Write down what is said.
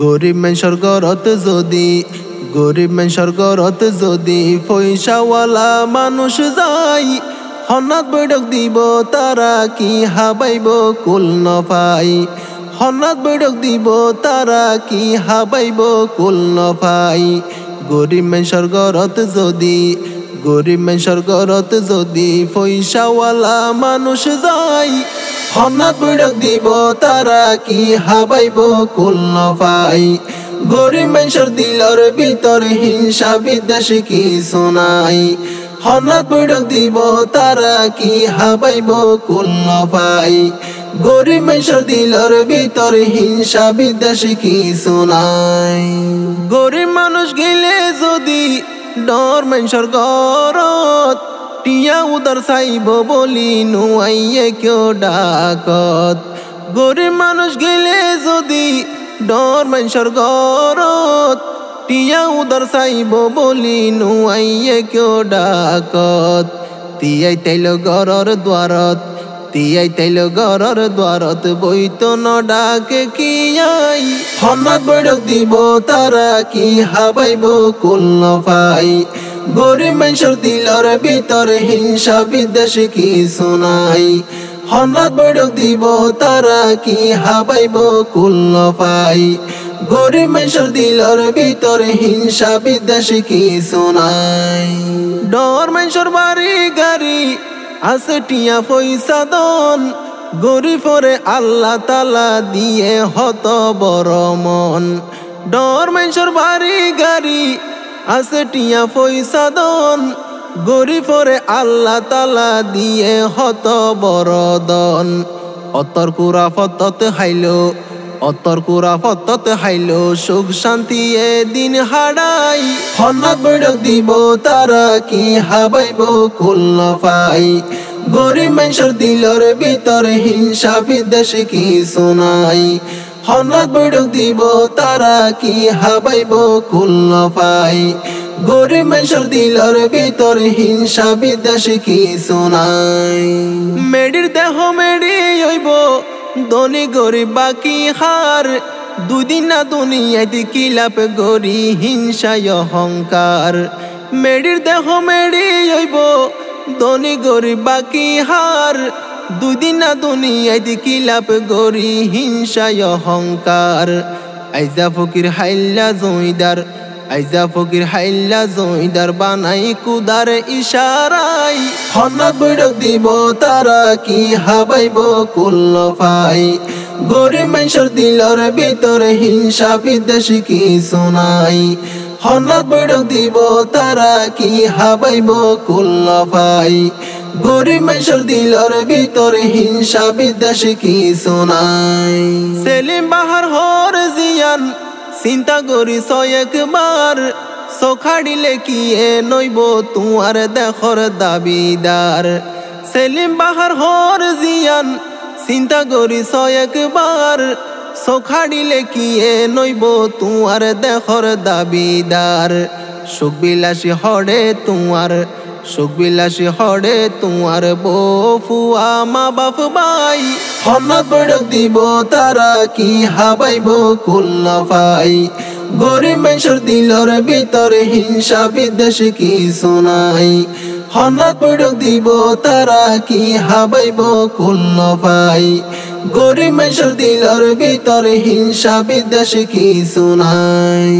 গরিব মানুষের ঘরত যদি পয়সাওয়ালা মানুষ যায়, হন্নাত বৈঠক দিব তারা কি হাবাইব কুল নফাই। হন্নাত বৈঠক দিব তারা কি হাবাইব কুল নফাই। গরিব মানুষের ঘরত যদি পয়সাওয়ালা মানুষ যায়, হন্নাত বৈঠক দিব তারা কি হাবাইব কুল নফাই। গরিব মানুষের দিলর ভিতর হিংসা বিদ্বেষ কিছু নাই, হন্নাত বৈঠক দিব তারা কি হাবাইব কুল নফাই। গরিব মানুষের দিলর ভিতর হিংসা বিদ্বেষ কিছু নাই। গরিব মানুষ গেলে যদি ডর মানুষের ঘরত, টিয়া উদার চাইব বলি নুয়াইয়ে কেউ ডাকত। গরিব মানুষ গেলে যদি ডর মানুষের ঘরত, টিয়া উদার চাইব বলি নুয়াইয়ে কেউ ডাকত। তিয়াই তাইল ঘরর দ্বারত বইত ন ডাকে কি আই। হন্নাত বৈঠক দিব তারা কি হাবাইব কুল নফাই। গরিব মানুষের দিলর ভিতর হিংসা বিদ্বেষ কিছু নাই, হন্নাত বৈঠক দিব তারা কি হাবাইব কুল নফাই। গরিব মানুষের দিলর ভিতর হিংসা বিদ্বেষ কিছু নাই। ডর মানুষের বাড়ি গাড়ি আছে টিয়া পয়সা দন, গরিবরে আল্লাহ তালা দিয়ে হত বড় মন। ডর মানুষের বাড়ি গাড়ি আছে টিয়া পয়সা দন, গরিবরে আল্লাহ তালা দিয়ে হত বড় দন। অতর কুরা ফতত হাইলো সুখ শান্তি এদিন হারাই। হন্নাত বৈঠক দিব তারা কি হাবাইব কুল নফাই। গরিব মানুষের দিলর ভিতর হিংসা বিদ্বেষ কিছু নাই, হন্নাত বৈঠক দিব তারা কি হাবাইব কুল নফাই। গরিব মানুষের দিলর ভিতর হিংসা বিদ্বেষ কিছু নাই। মেডির দেহ মেডি হইব ধনী গরিব বাকি হার, দুদিন না দুনিয়াতে কিলাপ গরি হিংসায় অহংকার। মেডির দেহ মেডি হইব ধনী গরিব বাকি হার, দুদিন না দুনিয়াতে কিলাপ গরি হিংসায় অহংকার। আইজা ফকির হাইল্লা জমিদার বানাই কুদার ইশারাই। হন্নাত বৈঠক দিব তারা কি হাবাইব কুল নফাই। গরিব মানুষের দিলর ভিতর হিংসা বিদ্বেষ কিছু নাই, হন্নাত বৈঠক দিব তারা কি হাবাইব কুল নফাই। গরিব মানুষের দিলর ভিতর হিংসা বিদ্বেষ কিছু নাই। সেলিম বাহার হর জিয়ান চিন্তা করি একবার, চোখাড়িলে কি নইব তোমার দেখর দাবিদার। সেলিম বাহার হর জিয়ান চিন্তা করি একবার, চোখাড়িলে কি নইব তোমার দেখর দাবিদার। সুখবিলাসী হড়ে তোমার বফুয়া মা বাপ ভাই, হন্নাত বৈঠক দিব তারা কি হাবাইব কুল নফাই। গরিব মানুষের দিলর ভিতর হিংসা বিদ্বেষ কিছু নাই, হন্নাত বৈঠক দিব তারা কি হাবাইব কুল নফাই। গরিব মানুষের দিলর ভিতর হিংসা বিদ্বেষ কিছু নাই।